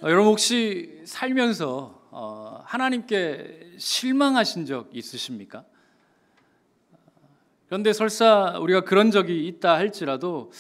여러분 혹시 살면서 하나님께 실망하신 적 있으십니까? 그런데 설사 우리가 그런 적이 있다 할지라도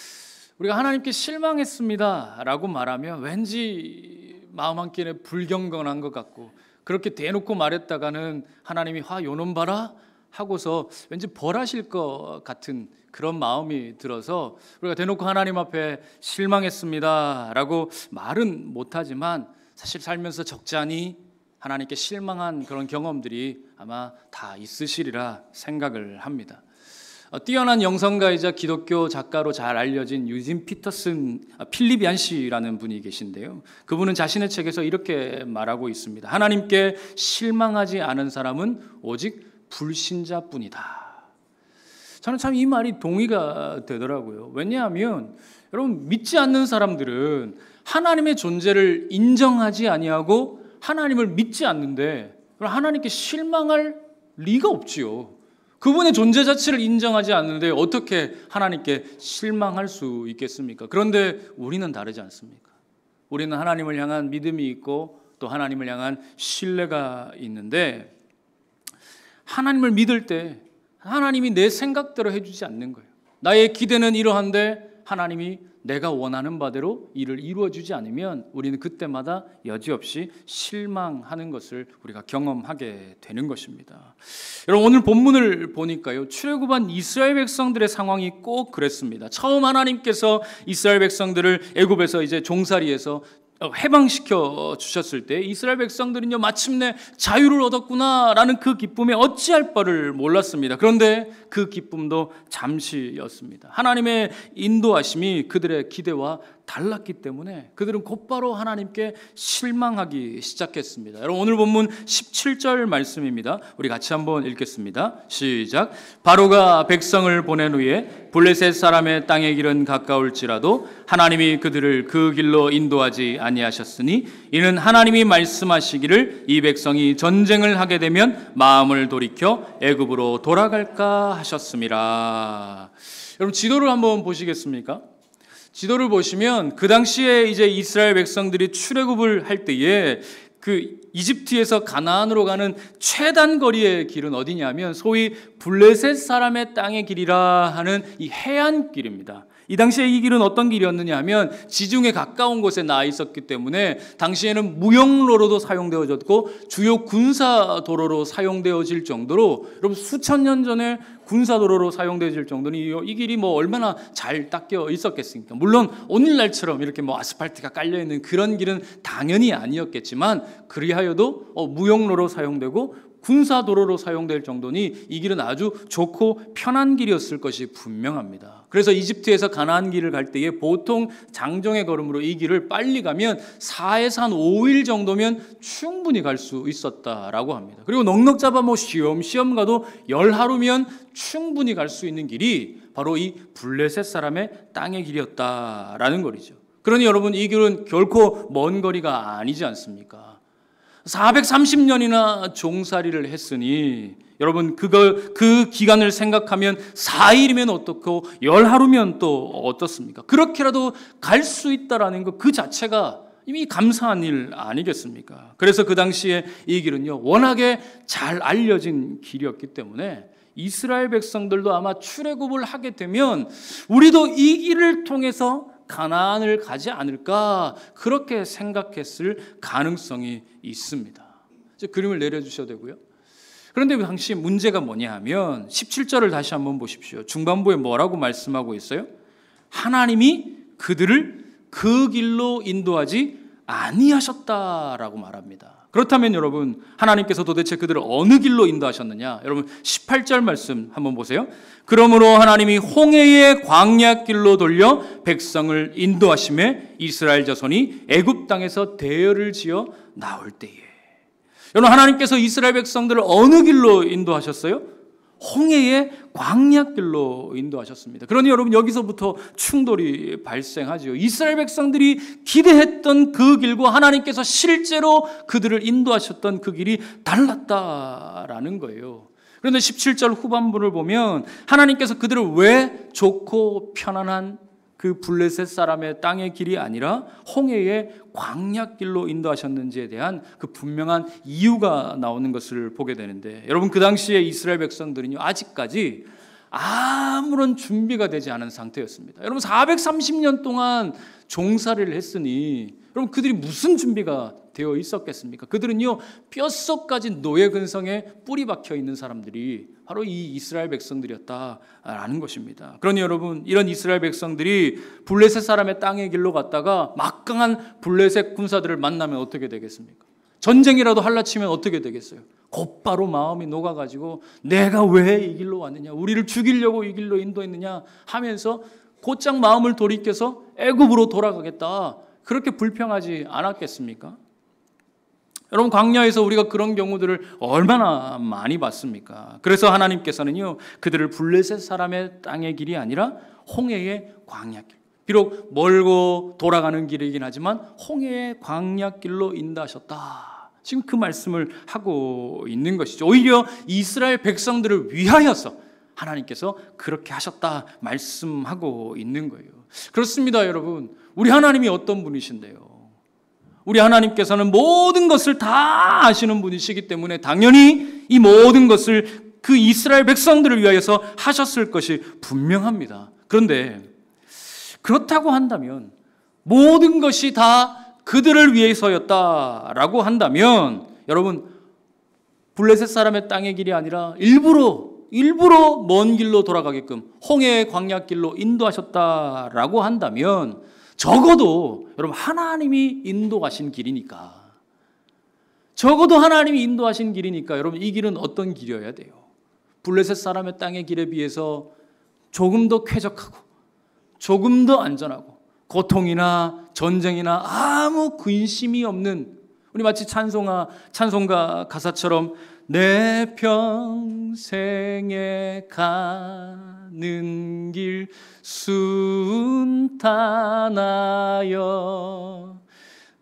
우리가 하나님께 실망했습니다 라고 말하면 왠지 마음 한켠에 불경건한 것 같고, 그렇게 대놓고 말했다가는 하나님이 요놈 봐라 하고서 왠지 벌하실 것 같은 그런 마음이 들어서 우리가 대놓고 하나님 앞에 실망했습니다 라고 말은 못하지만 사실 살면서 적잖이 하나님께 실망한 그런 경험들이 아마 다 있으시리라 생각을 합니다. 뛰어난 영성가이자 기독교 작가로 잘 알려진 유진 필립 얀시라는 분이 계신데요, 그분은 자신의 책에서 이렇게 말하고 있습니다. 하나님께 실망하지 않은 사람은 오직 불신자뿐이다. 저는 참 이 말이 동의가 되더라고요. 왜냐하면 여러분, 믿지 않는 사람들은 하나님의 존재를 인정하지 아니하고 하나님을 믿지 않는데 하나님께 실망할 리가 없지요. 그분의 존재 자체를 인정하지 않는데 어떻게 하나님께 실망할 수 있겠습니까? 그런데 우리는 다르지 않습니까? 우리는 하나님을 향한 믿음이 있고 또 하나님을 향한 신뢰가 있는데, 하나님을 믿을 때 하나님이 내 생각대로 해주지 않는 거예요. 나의 기대는 이러한데 하나님이 내가 원하는 바대로 일을 이루어주지 않으면 우리는 그때마다 여지없이 실망하는 것을 우리가 경험하게 되는 것입니다. 여러분, 오늘 본문을 보니까요, 출애굽한 이스라엘 백성들의 상황이 꼭 그랬습니다. 처음 하나님께서 이스라엘 백성들을 애굽에서 이제 종살이에서 해방시켜 주셨을 때 이스라엘 백성들은요, 마침내 자유를 얻었구나라는 그 기쁨에 어찌할 바를 몰랐습니다. 그런데 그 기쁨도 잠시였습니다. 하나님의 인도하심이 그들의 기대와 달랐기 때문에 그들은 곧바로 하나님께 실망하기 시작했습니다. 여러분, 오늘 본문 17절 말씀입니다. 우리 같이 한번 읽겠습니다. 시작. 바로가 백성을 보낸 후에 블레셋 사람의 땅의 길은 가까울지라도 하나님이 그들을 그 길로 인도하지 아니하셨으니 이는 하나님이 말씀하시기를 이 백성이 전쟁을 하게 되면 마음을 돌이켜 애굽으로 돌아갈까 하셨음이라. 여러분, 지도를 한번 보시겠습니까? 지도를 보시면 그 당시에 이제 이스라엘 백성들이 출애굽을 할 때에 그 이집트에서 가나안으로 가는 최단 거리의 길은 어디냐면 소위 블레셋 사람의 땅의 길이라 하는 이 해안길입니다. 이 당시에 이 길은 어떤 길이었느냐 하면 지중해 가까운 곳에 나 있었기 때문에 당시에는 무역로로도 사용되어졌고 주요 군사도로로 사용되어질 정도로, 여러분, 수천 년 전에 군사도로로 사용되어질 정도는 이 길이 얼마나 잘 닦여 있었겠습니까? 물론 오늘날처럼 이렇게 아스팔트가 깔려있는 그런 길은 당연히 아니었겠지만 그리하여도 무역로로 사용되고 군사도로로 사용될 정도니 이 길은 아주 좋고 편한 길이었을 것이 분명합니다. 그래서 이집트에서 가나안 길을 갈 때에 보통 장정의 걸음으로 이 길을 빨리 가면 4에서 한 5일 정도면 충분히 갈 수 있었다라고 합니다. 그리고 넉넉 잡아 쉬엄쉬엄 가도 10하루면 충분히 갈 수 있는 길이 바로 이 블레셋 사람의 땅의 길이었다라는 거죠. 그러니 여러분, 이 길은 결코 먼 거리가 아니지 않습니까? 430년이나 종살이를 했으니 여러분, 그 기간을 생각하면 4일이면 어떻고 10하루면 또 어떻습니까? 그렇게라도 갈 수 있다라는 것 그 자체가 이미 감사한 일 아니겠습니까? 그래서 그 당시에 이 길은요, 워낙에 잘 알려진 길이었기 때문에 이스라엘 백성들도 아마 출애굽을 하게 되면 우리도 이 길을 통해서 가나안을 가지 않을까, 그렇게 생각했을 가능성이 있습니다. 이제 그림을 내려주셔도 되고요. 그런데 당시 문제가 뭐냐 하면 17절을 다시 한번 보십시오. 중반부에 뭐라고 말씀하고 있어요? 하나님이 그들을 그 길로 인도하지 아니하셨다라고 말합니다. 그렇다면 여러분, 하나님께서 도대체 그들을 어느 길로 인도하셨느냐? 여러분, 18절 말씀 한번 보세요. 그러므로 하나님이 홍해의 광야길로 돌려 백성을 인도하심에 이스라엘 자손이 애굽 땅에서 대열을 지어 나올 때에. 여러분, 하나님께서 이스라엘 백성들을 어느 길로 인도하셨어요? 홍해의 광야길로 인도하셨습니다. 그러니 여러분, 여기서부터 충돌이 발생하죠. 이스라엘 백성들이 기대했던 그 길과 하나님께서 실제로 그들을 인도하셨던 그 길이 달랐다라는 거예요. 그런데 17절 후반부를 보면 하나님께서 그들을 왜 좋고 편안한 그 블레셋 사람의 땅의 길이 아니라 홍해의 광야길로 인도하셨는지에 대한 그 분명한 이유가 나오는 것을 보게 되는데, 여러분 그 당시에 이스라엘 백성들은요 아직까지 아무런 준비가 되지 않은 상태였습니다. 여러분 430년 동안 종살이를 했으니 여러분 그들이 무슨 준비가 되어 있었겠습니까? 그들은요 뼛속까지 노예 근성에 뿌리 박혀 있는 사람들이 바로 이 이스라엘 백성들이었다라는 것입니다. 그러니 여러분 이런 이스라엘 백성들이 블레셋 사람의 땅의 길로 갔다가 막강한 블레셋 군사들을 만나면 어떻게 되겠습니까? 전쟁이라도 할라치면 어떻게 되겠어요? 곧바로 마음이 녹아가지고 내가 왜 이 길로 왔느냐, 우리를 죽이려고 이 길로 인도했느냐 하면서 곧장 마음을 돌이켜서 애굽으로 돌아가겠다, 그렇게 불평하지 않았겠습니까? 여러분 광야에서 우리가 그런 경우들을 얼마나 많이 봤습니까? 그래서 하나님께서는요 그들을 블레셋 사람의 땅의 길이 아니라 홍해의 광야길, 비록 멀고 돌아가는 길이긴 하지만 홍해의 광야길로 인도하셨다, 지금 그 말씀을 하고 있는 것이죠. 오히려 이스라엘 백성들을 위하여서 하나님께서 그렇게 하셨다 말씀하고 있는 거예요. 그렇습니다 여러분. 우리 하나님이 어떤 분이신데요? 우리 하나님께서는 모든 것을 다 아시는 분이시기 때문에 당연히 이 모든 것을 그 이스라엘 백성들을 위하여서 하셨을 것이 분명합니다. 그런데 그렇다고 한다면, 모든 것이 다 그들을 위해서였다라고 한다면, 여러분 블레셋 사람의 땅의 길이 아니라 일부러 먼 길로 돌아가게끔 홍해의 광야길로 인도하셨다라고 한다면, 적어도 여러분 하나님이 인도하신 길이니까, 여러분 이 길은 어떤 길이어야 돼요? 블레셋 사람의 땅의 길에 비해서 조금 더 쾌적하고 조금 더 안전하고 고통이나 전쟁이나 아무 근심이 없는, 우리 마치 찬송가 가사처럼 내 평생에 가는 길 순탄하여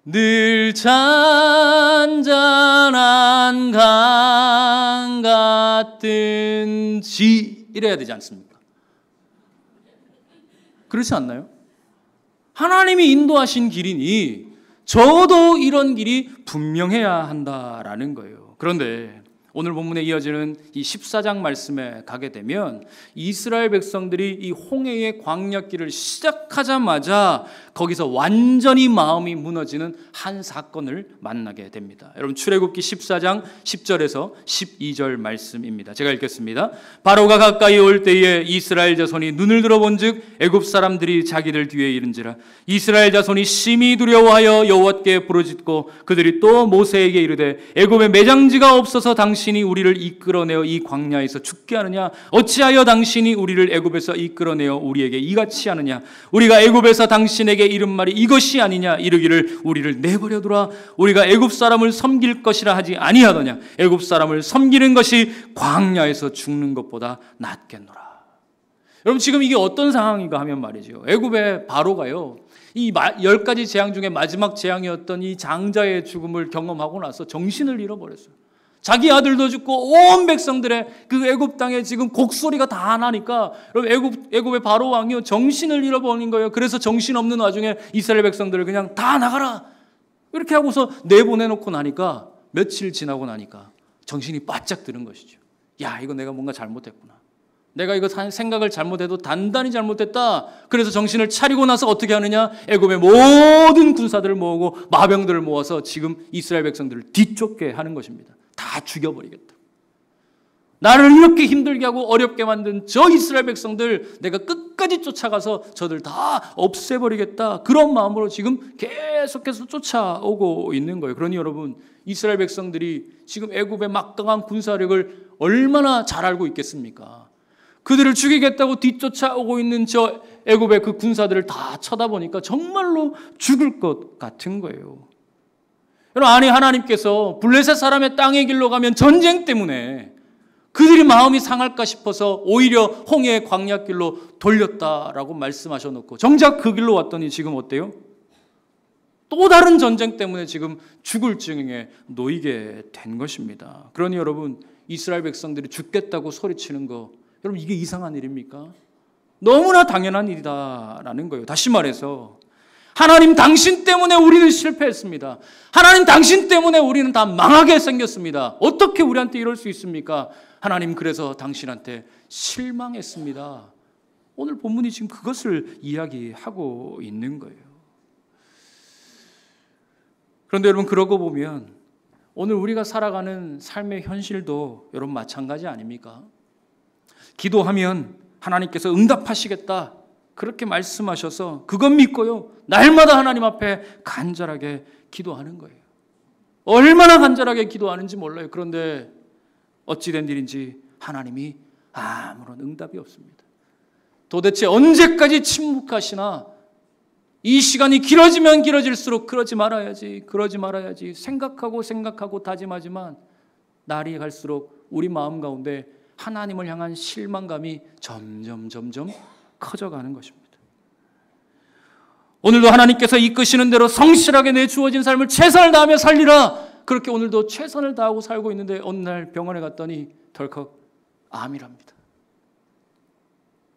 늘 잔잔한 강 같든지 이래야 되지 않습니까? 그렇지 않나요? 하나님이 인도하신 길이니 적어도 이런 길이 분명해야 한다라는 거예요. 그런데 오늘 본문에 이어지는 이 14장 말씀에 가게 되면 이스라엘 백성들이 이 홍해의 광야길을 시작하자마자 거기서 완전히 마음이 무너지는 한 사건을 만나게 됩니다. 여러분 출애굽기 14장 10절에서 12절 말씀입니다. 제가 읽겠습니다. 바로가 가까이 올 때에 이스라엘 자손이 눈을 들어본즉 애굽 사람들이 자기들 뒤에 이른지라. 이스라엘 자손이 심히 두려워하여 여호와께 부르짖고 그들이 또 모세에게 이르되 애굽에 매장지가 없어서 당신이 우리를 이끌어내어 이 광야에서 죽게 하느냐? 어찌하여 당신이 우리를 애굽에서 이끌어내어 우리에게 이같이 하느냐? 우리가 애굽에서 당신에게 이른 말이 이것이 아니냐? 이르기를 우리를 내버려두라. 우리가 애굽 사람을 섬길 것이라 하지 아니하더냐? 애굽 사람을 섬기는 것이 광야에서 죽는 것보다 낫겠노라. 여러분 지금 이게 어떤 상황인가 하면 말이죠, 애굽의 바로가요 이 10가지 재앙 중에 마지막 재앙이었던 이 장자의 죽음을 경험하고 나서 정신을 잃어버렸어요. 자기 아들도 죽고 온 백성들의 그 애굽 땅에 지금 곡소리가 다 나니까 애굽의 바로 왕이요 정신을 잃어버린 거예요. 그래서 정신없는 와중에 이스라엘 백성들을 그냥 다 나가라 이렇게 하고서 내보내놓고 나니까, 며칠 지나고 나니까 정신이 바짝 드는 것이죠. 야, 이거 내가 뭔가 잘못했구나. 내가 이거 생각을 잘못해도 단단히 잘못했다. 그래서 정신을 차리고 나서 어떻게 하느냐? 애굽의 모든 군사들을 모으고 마병들을 모아서 지금 이스라엘 백성들을 뒤쫓게 하는 것입니다. 다 죽여버리겠다. 나를 이렇게 힘들게 하고 어렵게 만든 저 이스라엘 백성들 내가 끝까지 쫓아가서 저들 다 없애버리겠다. 그런 마음으로 지금 계속해서 쫓아오고 있는 거예요. 그러니 여러분 이스라엘 백성들이 지금 애굽의 막강한 군사력을 얼마나 잘 알고 있겠습니까? 그들을 죽이겠다고 뒤쫓아오고 있는 저 애굽의 그 군사들을 다 쳐다보니까 정말로 죽을 것 같은 거예요. 여러분, 아니 하나님께서 블레셋 사람의 땅의 길로 가면 전쟁 때문에 그들이 마음이 상할까 싶어서 오히려 홍해의 광야길로 돌렸다라고 말씀하셔놓고 정작 그 길로 왔더니 지금 어때요? 또 다른 전쟁 때문에 지금 죽을 징에 놓이게 된 것입니다. 그러니 여러분 이스라엘 백성들이 죽겠다고 소리치는 거, 여러분 이게 이상한 일입니까? 너무나 당연한 일이다라는 거예요. 다시 말해서 하나님 당신 때문에 우리는 실패했습니다. 하나님 당신 때문에 우리는 다 망하게 생겼습니다. 어떻게 우리한테 이럴 수 있습니까? 하나님 그래서 당신한테 실망했습니다. 오늘 본문이 지금 그것을 이야기하고 있는 거예요. 그런데 여러분 그러고 보면 오늘 우리가 살아가는 삶의 현실도 여러분 마찬가지 아닙니까? 기도하면 하나님께서 응답하시겠다 그렇게 말씀하셔서 그것 믿고요 날마다 하나님 앞에 간절하게 기도하는 거예요. 얼마나 간절하게 기도하는지 몰라요. 그런데 어찌된 일인지 하나님이 아무런 응답이 없습니다. 도대체 언제까지 침묵하시나? 이 시간이 길어지면 길어질수록 그러지 말아야지 생각하고 다짐하지만 날이 갈수록 우리 마음 가운데 하나님을 향한 실망감이 점점 커져가는 것입니다. 오늘도 하나님께서 이끄시는 대로 성실하게 내 주어진 삶을 최선을 다하며 살리라. 그렇게 오늘도 최선을 다하고 살고 있는데 어느 날 병원에 갔더니 덜컥 암이랍니다.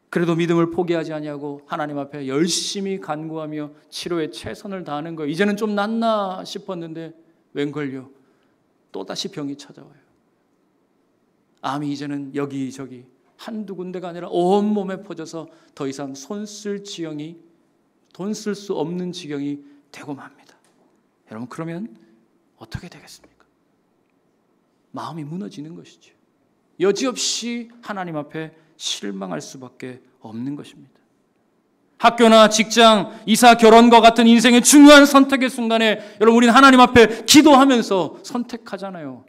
그래도 믿음을 포기하지 아니하고 하나님 앞에 열심히 간구하며 치료에 최선을 다하는 거예요. 이제는 좀 낫나 싶었는데 웬걸요? 또다시 병이 찾아와요. 암이 이제는 여기저기 한두 군데가 아니라 온몸에 퍼져서 더 이상 돈 쓸 수 없는 지경이 되고 맙니다. 여러분 그러면 어떻게 되겠습니까? 마음이 무너지는 것이죠. 여지없이 하나님 앞에 실망할 수밖에 없는 것입니다. 학교나 직장, 이사, 결혼과 같은 인생의 중요한 선택의 순간에 여러분 우리는 하나님 앞에 기도하면서 선택하잖아요.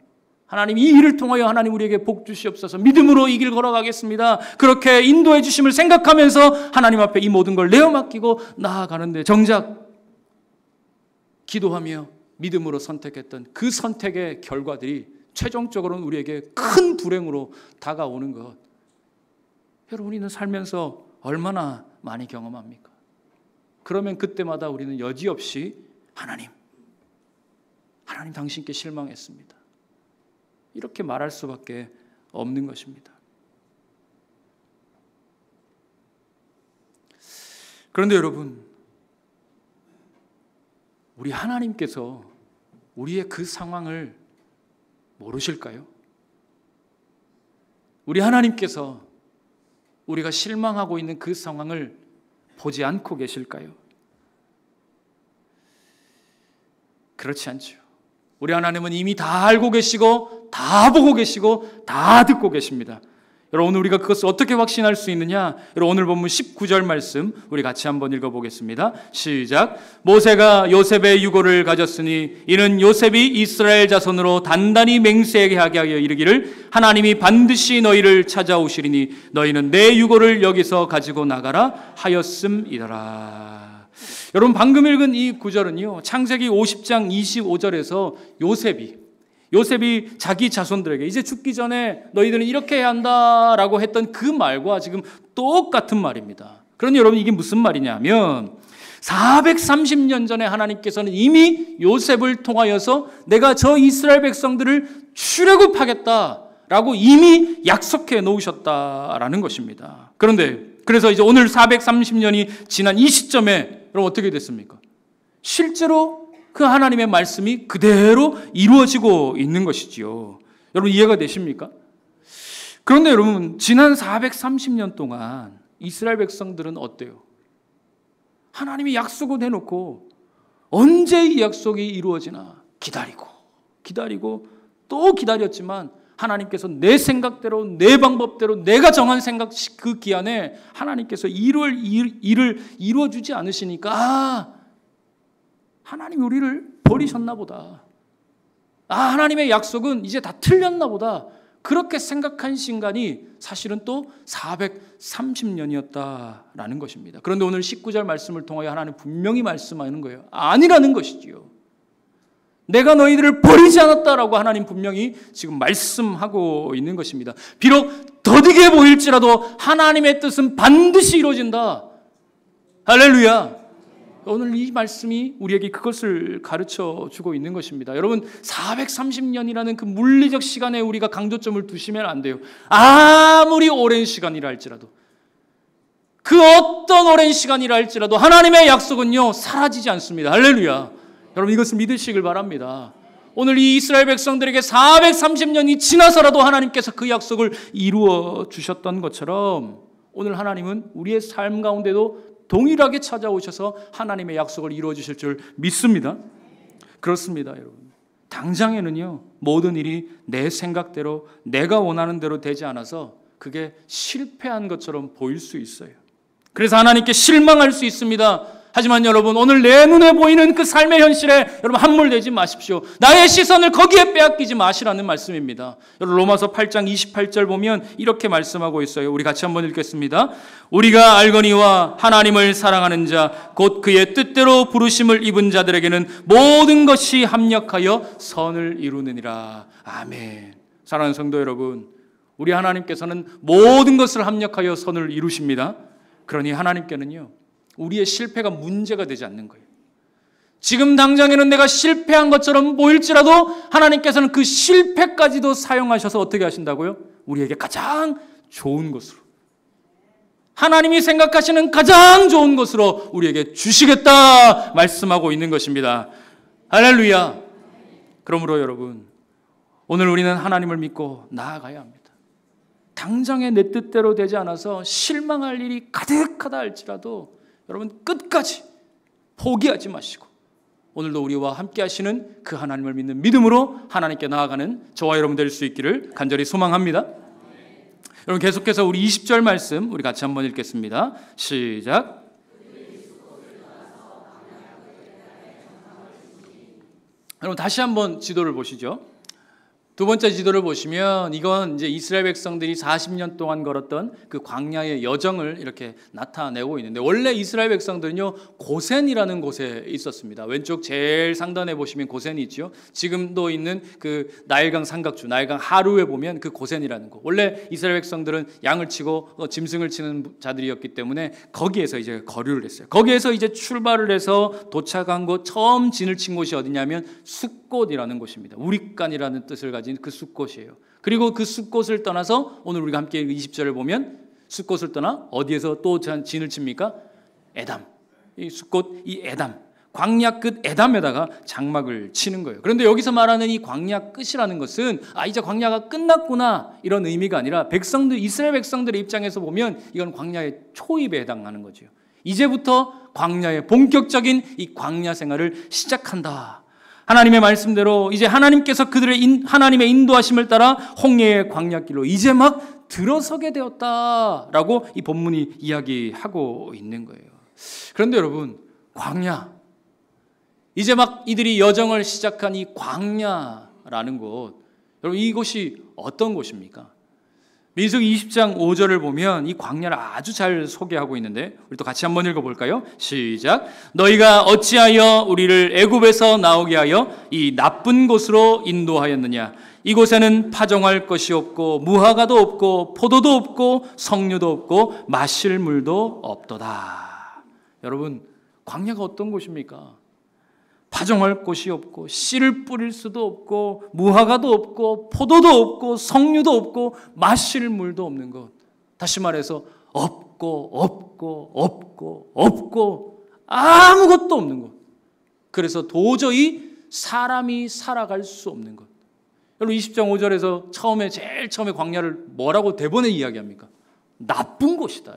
하나님 이 일을 통하여 하나님 우리에게 복 주시옵소서 믿음으로 이 길 걸어가겠습니다. 그렇게 인도해 주심을 생각하면서 하나님 앞에 이 모든 걸 내어 맡기고 나아가는데 정작 기도하며 믿음으로 선택했던 그 선택의 결과들이 최종적으로는 우리에게 큰 불행으로 다가오는 것 여러분 우리는 살면서 얼마나 많이 경험합니까? 그러면 그때마다 우리는 여지없이 하나님 당신께 실망했습니다. 이렇게 말할 수밖에 없는 것입니다. 그런데 여러분, 우리 하나님께서 우리의 그 상황을 모르실까요? 우리 하나님께서 우리가 실망하고 있는 그 상황을 보지 않고 계실까요? 그렇지 않죠. 우리 하나님은 이미 다 알고 계시고 다 보고 계시고 다 듣고 계십니다. 여러분 오늘 우리가 그것을 어떻게 확신할 수 있느냐? 여러분 오늘 본문 19절 말씀 우리 같이 한번 읽어보겠습니다. 시작. 모세가 요셉의 유고를 가졌으니 이는 요셉이 이스라엘 자손으로 단단히 맹세하게 하여 이르기를 하나님이 반드시 너희를 찾아오시리니 너희는 내 유고를 여기서 가지고 나가라 하였음이더라. 여러분 방금 읽은 이 구절은요 창세기 50장 25절에서 요셉이 자기 자손들에게 이제 죽기 전에 너희들은 이렇게 해야 한다라고 했던 그 말과 지금 똑같은 말입니다. 그런데 여러분 이게 무슨 말이냐면 430년 전에 하나님께서는 이미 요셉을 통하여서 내가 저 이스라엘 백성들을 출애굽하겠다라고 이미 약속해 놓으셨다라는 것입니다. 그래서 이제 오늘 430년이 지난 이 시점에 여러분 어떻게 됐습니까? 실제로 그 하나님의 말씀이 그대로 이루어지고 있는 것이지요. 여러분 이해가 되십니까? 그런데 여러분 지난 430년 동안 이스라엘 백성들은 어때요? 하나님이 약속을 해놓고 언제 이 약속이 이루어지나 기다리고 또 기다렸지만 하나님께서 내 생각대로 내 방법대로 내가 정한 생각 그 기한에 하나님께서 일을 이루어주지 않으시니까 하나님이 우리를 버리셨나 보다. 하나님의 약속은 이제 다 틀렸나 보다. 그렇게 생각한 시간이 사실은 또 430년이었다라는 것입니다. 그런데 오늘 19절 말씀을 통하여 하나님 분명히 말씀하는 거예요. 아니라는 것이지요. 내가 너희들을 버리지 않았다라고 하나님 분명히 지금 말씀하고 있는 것입니다. 비록 더디게 보일지라도 하나님의 뜻은 반드시 이루어진다. 할렐루야. 오늘 이 말씀이 우리에게 그것을 가르쳐 주고 있는 것입니다. 여러분 430년이라는 그 물리적 시간에 우리가 강조점을 두시면 안 돼요. 아무리 오랜 시간이라 할지라도 그 어떤 오랜 시간이라 할지라도 하나님의 약속은요 사라지지 않습니다. 할렐루야. 여러분 이것을 믿으시길 바랍니다. 오늘 이 이스라엘 백성들에게 430년이 지나서라도 하나님께서 그 약속을 이루어 주셨던 것처럼 오늘 하나님은 우리의 삶 가운데도 동일하게 찾아오셔서 하나님의 약속을 이루어 주실 줄 믿습니다. 그렇습니다, 여러분. 당장에는요 모든 일이 내 생각대로 내가 원하는 대로 되지 않아서 그게 실패한 것처럼 보일 수 있어요. 그래서 하나님께 실망할 수 있습니다. 하지만 여러분 오늘 내 눈에 보이는 그 삶의 현실에 여러분 함몰되지 마십시오. 나의 시선을 거기에 빼앗기지 마시라는 말씀입니다. 여러분 로마서 8장 28절 보면 이렇게 말씀하고 있어요. 우리 같이 한번 읽겠습니다. 우리가 알거니와 하나님을 사랑하는 자 곧 그의 뜻대로 부르심을 입은 자들에게는 모든 것이 합력하여 선을 이루느니라. 아멘. 사랑하는 성도 여러분, 우리 하나님께서는 모든 것을 합력하여 선을 이루십니다. 그러니 하나님께는요 우리의 실패가 문제가 되지 않는 거예요. 지금 당장에는 내가 실패한 것처럼 보일지라도 하나님께서는 그 실패까지도 사용하셔서 어떻게 하신다고요? 우리에게 가장 좋은 것으로, 하나님이 생각하시는 가장 좋은 것으로 우리에게 주시겠다 말씀하고 있는 것입니다. 할렐루야. 그러므로 여러분 오늘 우리는 하나님을 믿고 나아가야 합니다. 당장에 내 뜻대로 되지 않아서 실망할 일이 가득하다 할지라도 여러분 끝까지 포기하지 마시고 오늘도 우리와 함께 하시는 그 하나님을 믿는 믿음으로 하나님께 나아가는 저와 여러분 될 수 있기를 간절히 소망합니다. 여러분 계속해서 우리 20절 말씀 우리 같이 한번 읽겠습니다. 시작. 여러분 다시 한번 지도를 보시죠. 두 번째 지도를 보시면 이건 이제 이스라엘 백성들이 40년 동안 걸었던 그 광야의 여정을 이렇게 나타내고 있는데, 원래 이스라엘 백성들은요 고센이라는 곳에 있었습니다. 왼쪽 제일 상단에 보시면 고센이 있죠. 지금도 있는 그 나일강 삼각주, 나일강 하루에 보면 그 고센이라는 곳. 원래 이스라엘 백성들은 양을 치고 짐승을 치는 자들이었기 때문에 거기에서 이제 거류를 했어요. 거기에서 이제 출발을 해서 도착한 곳, 처음 진을 친 곳이 어디냐면 숫곳이라는 곳입니다. 우릿간이라는 뜻을 가진 그 숫곳이에요. 그리고 그 숫곳을 떠나서 오늘 우리가 함께 20절을 보면 숫곳을 떠나 어디에서 또 진을 칩니까? 에담. 이 숫곳, 이 에담, 광야 끝 에담에다가 장막을 치는 거예요. 그런데 여기서 말하는 이 광야 끝이라는 것은 이제 광야가 끝났구나 이런 의미가 아니라 백성들, 이스라엘 백성들의 입장에서 보면 이건 광야의 초입에 해당하는 거죠. 이제부터 광야의 본격적인 이 광야 생활을 시작한다. 하나님의 말씀대로 이제 하나님께서 그들의 하나님의 인도하심을 따라 홍해의 광야길로 이제 막 들어서게 되었다라고 이 본문이 이야기하고 있는 거예요. 그런데 여러분, 광야, 이제 막 이들이 여정을 시작한 이 광야라는 곳, 여러분 이곳이 어떤 곳입니까? 민수기 20장 5절을 보면 이 광야를 아주 잘 소개하고 있는데 우리 또 같이 한번 읽어볼까요? 시작. 너희가 어찌하여 우리를 애굽에서 나오게 하여 이 나쁜 곳으로 인도하였느냐? 이곳에는 파종할 것이 없고 무화과도 없고 포도도 없고 석류도 없고 마실 물도 없도다. 여러분, 광야가 어떤 곳입니까? 파종할 곳이 없고 씨를 뿌릴 수도 없고 무화과도 없고 포도도 없고 석류도 없고 마실 물도 없는 것. 다시 말해서 없고 아무것도 없는 것. 그래서 도저히 사람이 살아갈 수 없는 것. 여러분 20장 5절에서 제일 처음에 광야를 뭐라고 대본에 이야기합니까? 나쁜 곳이다.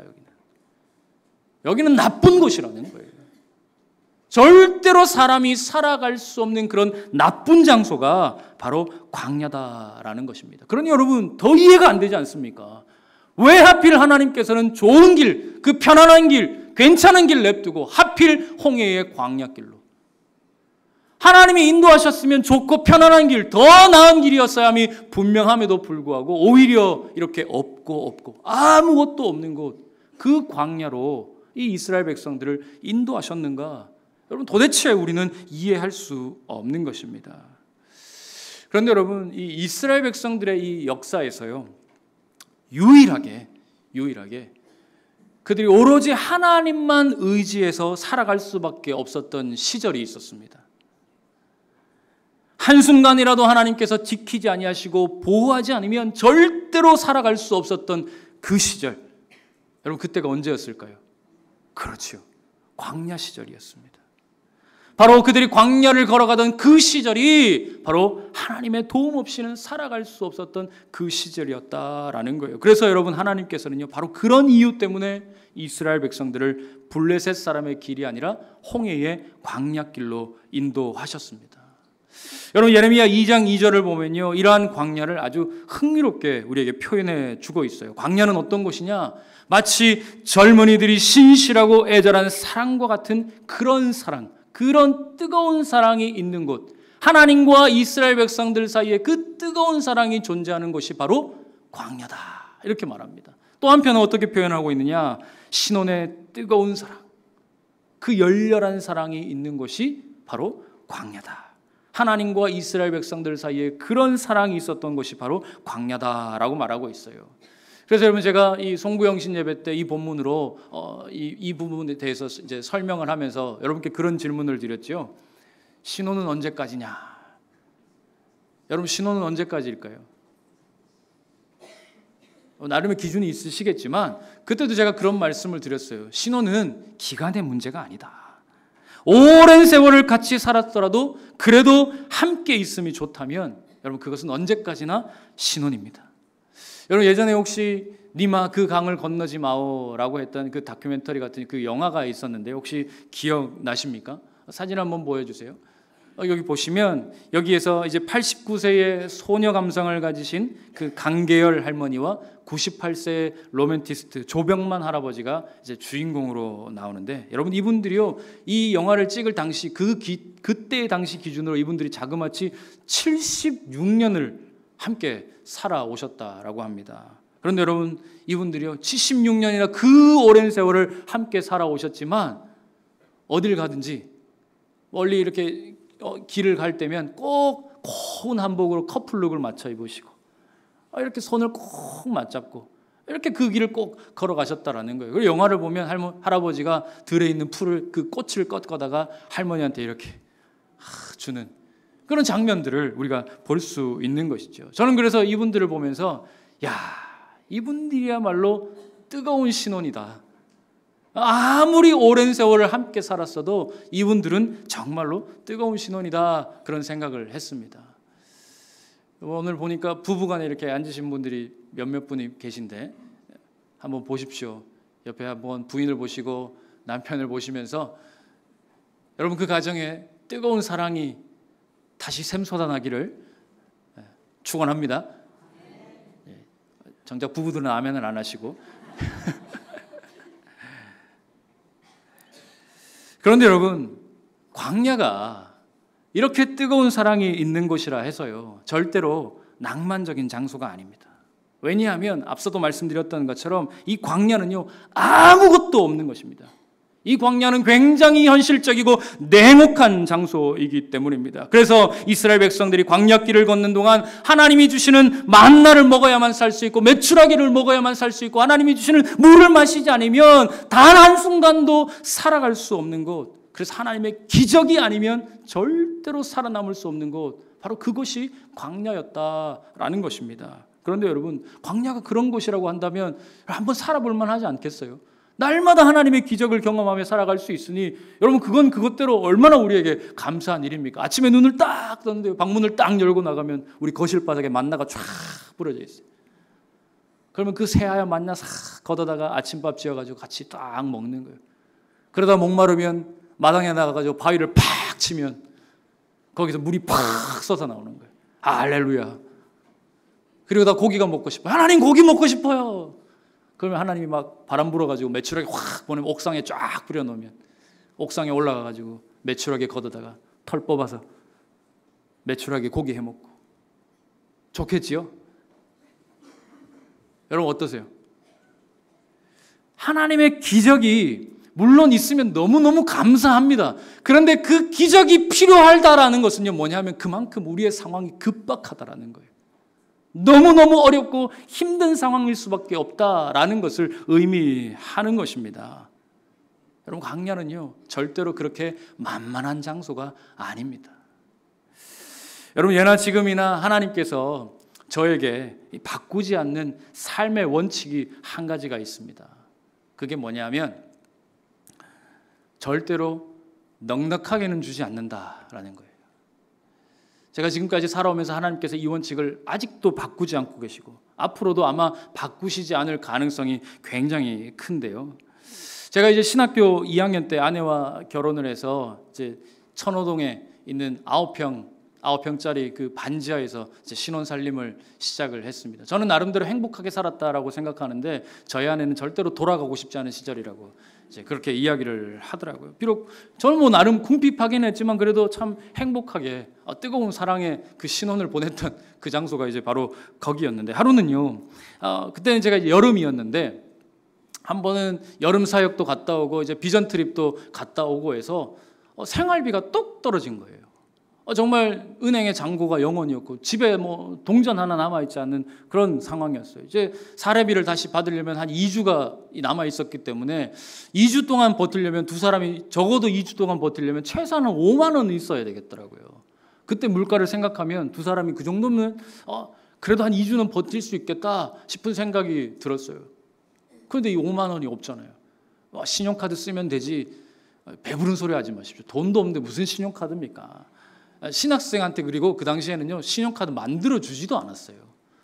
여기는 나쁜 곳이라는 거예요. 절대로 사람이 살아갈 수 없는 그런 나쁜 장소가 바로 광야다라는 것입니다. 그러니 여러분 더 이해가 안 되지 않습니까? 왜 하필 하나님께서는 좋은 길, 그 편안한 길, 괜찮은 길 냅두고 하필 홍해의 광야길로, 하나님이 인도하셨으면 좋고 편안한 길, 더 나은 길이었어야 함이 분명함에도 불구하고 오히려 이렇게 없고 아무것도 없는 곳, 그 광야로 이 이스라엘 백성들을 인도하셨는가? 여러분 도대체 우리는 이해할 수 없는 것입니다. 그런데 여러분 이 이스라엘 백성들의 이 역사에서요 유일하게 그들이 오로지 하나님만 의지해서 살아갈 수밖에 없었던 시절이 있었습니다. 한순간이라도 하나님께서 지키지 아니하시고 보호하지 않으면 절대로 살아갈 수 없었던 그 시절, 여러분 그때가 언제였을까요? 그렇죠. 광야 시절이었습니다. 바로 그들이 광야를 걸어가던 그 시절이 바로 하나님의 도움 없이는 살아갈 수 없었던 그 시절이었다라는 거예요. 그래서 여러분 하나님께서는요 바로 그런 이유 때문에 이스라엘 백성들을 블레셋 사람의 길이 아니라 홍해의 광야길로 인도하셨습니다. 여러분 예레미야 2장 2절을 보면요 이러한 광야를 아주 흥미롭게 우리에게 표현해 주고 있어요. 광야는 어떤 곳이냐? 마치 젊은이들이 신실하고 애절한 사랑과 같은 그런 사랑, 그런 뜨거운 사랑이 있는 곳, 하나님과 이스라엘 백성들 사이에 그 뜨거운 사랑이 존재하는 곳이 바로 광야다 이렇게 말합니다. 또 한편은 어떻게 표현하고 있느냐? 신혼의 뜨거운 사랑, 그 열렬한 사랑이 있는 곳이 바로 광야다. 하나님과 이스라엘 백성들 사이에 그런 사랑이 있었던 것이 바로 광야다라고 말하고 있어요. 그래서 여러분 제가 이 송구영신 예배 때 이 본문으로 이 부분에 대해서 이제 설명을 하면서 여러분께 그런 질문을 드렸죠. 신혼은 언제까지냐? 여러분 신혼은 언제까지일까요? 나름의 기준이 있으시겠지만 그때도 제가 그런 말씀을 드렸어요. 신혼은 기간의 문제가 아니다. 오랜 세월을 같이 살았더라도 그래도 함께 있음이 좋다면 여러분 그것은 언제까지나 신혼입니다. 여러분 예전에 혹시 니마 그 강을 건너지 마오라고 했던 그 다큐멘터리 같은 그 영화가 있었는데 혹시 기억나십니까? 사진 한번 보여주세요. 여기 보시면 여기에서 이제 89세의 소녀 감성을 가지신 그 강계열 할머니와 98세의 로맨티스트 조병만 할아버지가 이제 주인공으로 나오는데 여러분 이분들이요 이 영화를 찍을 당시 그때 당시 기준으로 이분들이 자그마치 76년을 함께 살아오셨다라고 합니다. 그런데 여러분 이분들이요 76년이나 그 오랜 세월을 함께 살아오셨지만 어딜 가든지 멀리 이렇게 길을 갈 때면 꼭 고운 한복으로 커플룩을 맞춰 입으시고 이렇게 손을 꼭 맞잡고 이렇게 그 길을 꼭 걸어가셨다라는 거예요. 그리고 영화를 보면 할아버지가 들에 있는 풀을 그 꽃을 꺾어다가 할머니한테 이렇게 주는 그런 장면들을 우리가 볼 수 있는 것이죠. 저는 그래서 이분들을 보면서 야 이분들이야말로 뜨거운 신혼이다. 아무리 오랜 세월을 함께 살았어도 이분들은 정말로 뜨거운 신혼이다 그런 생각을 했습니다. 오늘 보니까 부부간에 이렇게 앉으신 분들이 몇몇 분이 계신데 한번 보십시오. 옆에 한번 부인을 보시고 남편을 보시면서 여러분 그 가정에 뜨거운 사랑이 다시 샘솟아나기를 축원합니다. 정작 부부들은 아멘을 안 하시고 그런데 여러분 광야가 이렇게 뜨거운 사랑이 있는 곳이라 해서요 절대로 낭만적인 장소가 아닙니다. 왜냐하면 앞서도 말씀드렸던 것처럼 이 광야는요 아무것도 없는 것입니다. 이 광야는 굉장히 현실적이고 냉혹한 장소이기 때문입니다. 그래서 이스라엘 백성들이 광야길을 걷는 동안 하나님이 주시는 만나를 먹어야만 살 수 있고 메추라기를 먹어야만 살 수 있고 하나님이 주시는 물을 마시지 않으면 단 한순간도 살아갈 수 없는 곳, 그래서 하나님의 기적이 아니면 절대로 살아남을 수 없는 곳, 바로 그곳이 광야였다라는 것입니다. 그런데 여러분 광야가 그런 곳이라고 한다면 한번 살아볼 만하지 않겠어요? 날마다 하나님의 기적을 경험하며 살아갈 수 있으니 여러분 그건 그것대로 얼마나 우리에게 감사한 일입니까? 아침에 눈을 딱 떴는데 방문을 딱 열고 나가면 우리 거실 바닥에 만나가 쫙 뿌려져 있어요. 그러면 그 새하얀 만나 싹 걷어다가 아침밥 지어가지고 같이 딱 먹는 거예요. 그러다 목마르면 마당에 나가가지고 바위를 팍 치면 거기서 물이 팍 쏟아 나오는 거예요. 할렐루야. 그리고 다 고기가 먹고 싶어요. 하나님 고기 먹고 싶어요. 그러면 하나님이 막 바람 불어가지고 메추라기 확 보내면 옥상에 쫙 뿌려놓으면 옥상에 올라가가지고 메추라기 걷어다가 털 뽑아서 메추라기 고기 해먹고 좋겠지요? 여러분 어떠세요? 하나님의 기적이 물론 있으면 너무너무 감사합니다. 그런데 그 기적이 필요하다라는 것은요 뭐냐면 그만큼 우리의 상황이 급박하다라는 거예요. 너무너무 어렵고 힘든 상황일 수밖에 없다라는 것을 의미하는 것입니다. 여러분 광야는요 절대로 그렇게 만만한 장소가 아닙니다. 여러분 예나 지금이나 하나님께서 저에게 바꾸지 않는 삶의 원칙이 한 가지가 있습니다. 그게 뭐냐면 절대로 넉넉하게는 주지 않는다라는 거예요. 제가 지금까지 살아오면서 하나님께서 이 원칙을 아직도 바꾸지 않고 계시고 앞으로도 아마 바꾸시지 않을 가능성이 굉장히 큰데요. 제가 이제 신학교 2학년 때 아내와 결혼을 해서 이제 천호동에 있는 9평짜리 그 반지하에서 이제 신혼 살림을 시작을 했습니다. 저는 나름대로 행복하게 살았다라고 생각하는데 저희 아내는 절대로 돌아가고 싶지 않은 시절이라고 이제 그렇게 이야기를 하더라고요. 비록 저는 뭐 나름 궁핍하긴 했지만 그래도 참 행복하게 뜨거운 사랑의 그 신혼을 보냈던 그 장소가 이제 바로 거기였는데 하루는요. 그때는 제가 여름이었는데 한 번은 여름 사역도 갔다 오고 이제 비전 트립도 갔다 오고 해서 생활비가 똑 떨어진 거예요. 정말 은행의 잔고가 0원이었고 집에 뭐 동전 하나 남아있지 않는 그런 상황이었어요. 이제 사례비를 다시 받으려면 한 2주가 남아 있었기 때문에 2주 동안 버티려면 두 사람이 적어도 2주 동안 버티려면 최소한 5만 원은 있어야 되겠더라고요. 그때 물가를 생각하면 두 사람이 그 정도면 그래도 한 2주는 버틸 수 있겠다 싶은 생각이 들었어요. 그런데 이 5만 원이 없잖아요. 신용카드 쓰면 되지. 배부른 소리 하지 마십시오. 돈도 없는데 무슨 신용카드입니까? 신학생한테 그리고 그 당시에는요 신용카드 만들어 주지도 않았어요.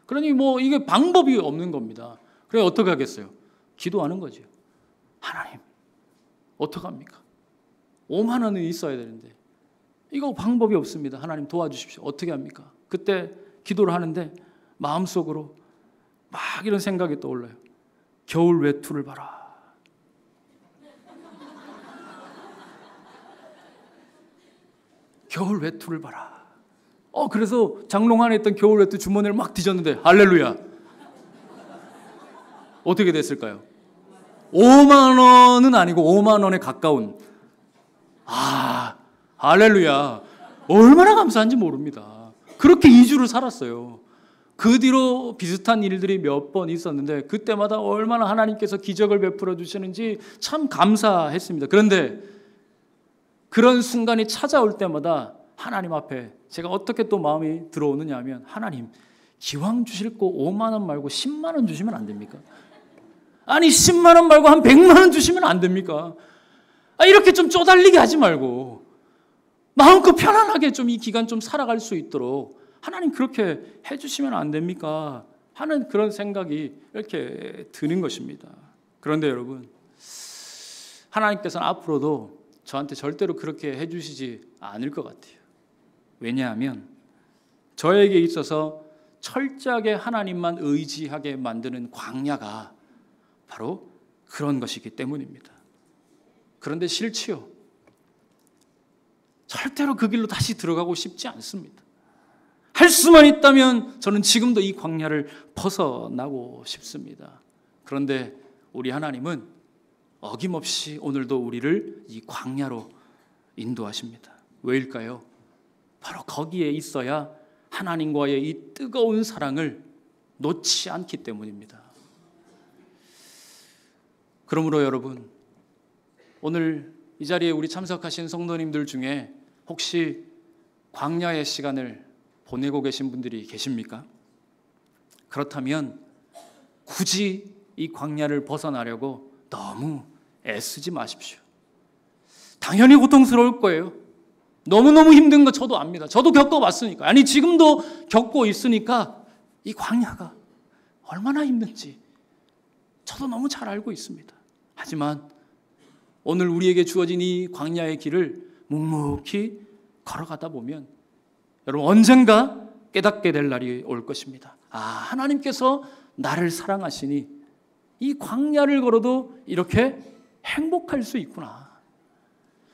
그러니 뭐 이게 방법이 없는 겁니다. 그래 어떻게 하겠어요? 기도하는 거죠. 하나님 어떡합니까? 5만 원은 있어야 되는데 이거 방법이 없습니다. 하나님 도와주십시오. 어떻게 합니까? 그때 기도를 하는데 마음속으로 막 이런 생각이 떠올라요. 겨울 외투를 봐라. 겨울 외투를 봐라. 그래서 장롱 안에 있던 겨울 외투 주머니를 막 뒤졌는데 할렐루야. 어떻게 됐을까요? 5만 원은 아니고 5만 원에 가까운. 할렐루야. 얼마나 감사한지 모릅니다. 그렇게 2주를 살았어요. 그 뒤로 비슷한 일들이 몇 번 있었는데 그때마다 얼마나 하나님께서 기적을 베풀어 주시는지 참 감사했습니다. 그런데 그런 순간이 찾아올 때마다 하나님 앞에 제가 어떻게 또 마음이 들어오느냐 하면 하나님 기왕 주실 거 5만 원 말고 10만 원 주시면 안 됩니까? 아니 10만 원 말고 한 100만 원 주시면 안 됩니까? 이렇게 좀 쪼달리게 하지 말고 마음껏 편안하게 좀 이 기간 좀 살아갈 수 있도록 하나님 그렇게 해주시면 안 됩니까? 하는 그런 생각이 이렇게 드는 것입니다. 그런데 여러분 하나님께서는 앞으로도 저한테 절대로 그렇게 해주시지 않을 것 같아요. 왜냐하면 저에게 있어서 철저하게 하나님만 의지하게 만드는 광야가 바로 그런 것이기 때문입니다. 그런데 싫지요. 절대로 그 길로 다시 들어가고 싶지 않습니다. 할 수만 있다면 저는 지금도 이 광야를 벗어나고 싶습니다. 그런데 우리 하나님은 어김없이 오늘도 우리를 이 광야로 인도하십니다. 왜일까요? 바로 거기에 있어야 하나님과의 이 뜨거운 사랑을 놓지 않기 때문입니다. 그러므로 여러분, 오늘 이 자리에 우리 참석하신 성도님들 중에 혹시 광야의 시간을 보내고 계신 분들이 계십니까? 그렇다면 굳이 이 광야를 벗어나려고 너무 애쓰지 마십시오. 당연히 고통스러울 거예요. 너무너무 힘든 거 저도 압니다. 저도 겪어봤으니까. 아니 지금도 겪고 있으니까 이 광야가 얼마나 힘든지 저도 너무 잘 알고 있습니다. 하지만 오늘 우리에게 주어진 이 광야의 길을 묵묵히 걸어가다 보면 여러분 언젠가 깨닫게 될 날이 올 것입니다. 하나님께서 나를 사랑하시니 이 광야를 걸어도 이렇게 행복할 수 있구나.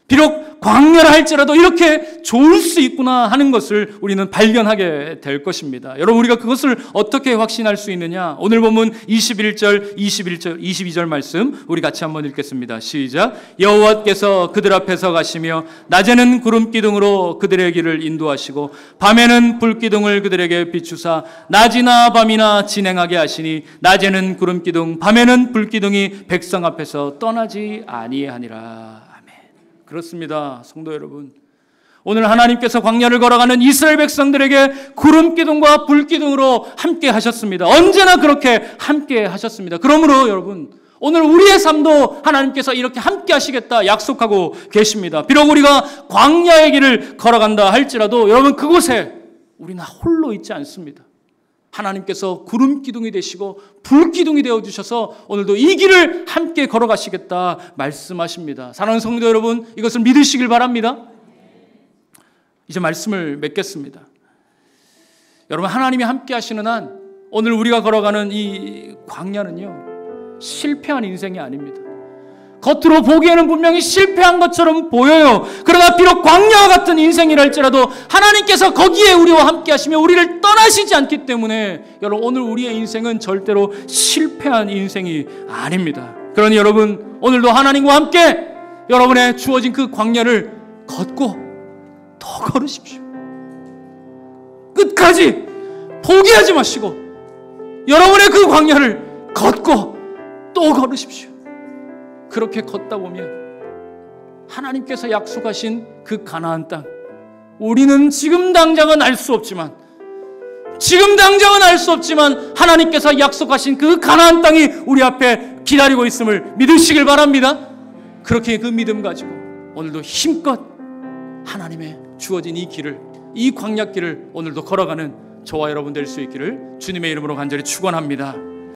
비록 광야라 할지라도 이렇게 좋을 수 있구나 하는 것을 우리는 발견하게 될 것입니다. 여러분 우리가 그것을 어떻게 확신할 수 있느냐? 오늘 본문 21절, 22절 말씀 우리 같이 한번 읽겠습니다. 시작. 여호와께서 그들 앞에서 가시며 낮에는 구름 기둥으로 그들의 길을 인도하시고 밤에는 불 기둥을 그들에게 비추사 낮이나 밤이나 진행하게 하시니 낮에는 구름 기둥 밤에는 불 기둥이 백성 앞에서 떠나지 아니하니라. 그렇습니다. 성도 여러분, 오늘 하나님께서 광야를 걸어가는 이스라엘 백성들에게 구름 기둥과 불 기둥으로 함께 하셨습니다. 언제나 그렇게 함께 하셨습니다. 그러므로 여러분 오늘 우리의 삶도 하나님께서 이렇게 함께 하시겠다 약속하고 계십니다. 비록 우리가 광야의 길을 걸어간다 할지라도 여러분, 그곳에 우리는 홀로 있지 않습니다. 하나님께서 구름 기둥이 되시고 불 기둥이 되어주셔서 오늘도 이 길을 함께 걸어가시겠다 말씀하십니다. 사랑하는 성도 여러분, 이것을 믿으시길 바랍니다. 이제 말씀을 맺겠습니다. 여러분, 하나님이 함께 하시는 한 오늘 우리가 걸어가는 이 광야는요, 실패한 인생이 아닙니다. 겉으로 보기에는 분명히 실패한 것처럼 보여요. 그러나 비록 광야와 같은 인생이랄지라도 하나님께서 거기에 우리와 함께 하시며 우리를 떠나시지 않기 때문에 여러분, 오늘 우리의 인생은 절대로 실패한 인생이 아닙니다. 그러니 여러분, 오늘도 하나님과 함께 여러분의 주어진 그 광야를 걷고 더 걸으십시오. 끝까지 포기하지 마시고 여러분의 그 광야를 걷고 또 걸으십시오. 그렇게 걷다 보면 하나님께서 약속하신 그 가나안 땅, 우리는 지금 당장은 알 수 없지만 하나님께서 약속하신 그 가나안 땅이 우리 앞에 기다리고 있음을 믿으시길 바랍니다. 그렇게 그 믿음 가지고 오늘도 힘껏 하나님의 주어진 이 길을, 이 광야길을 오늘도 걸어가는 저와 여러분 될 수 있기를 주님의 이름으로 간절히 축원합니다.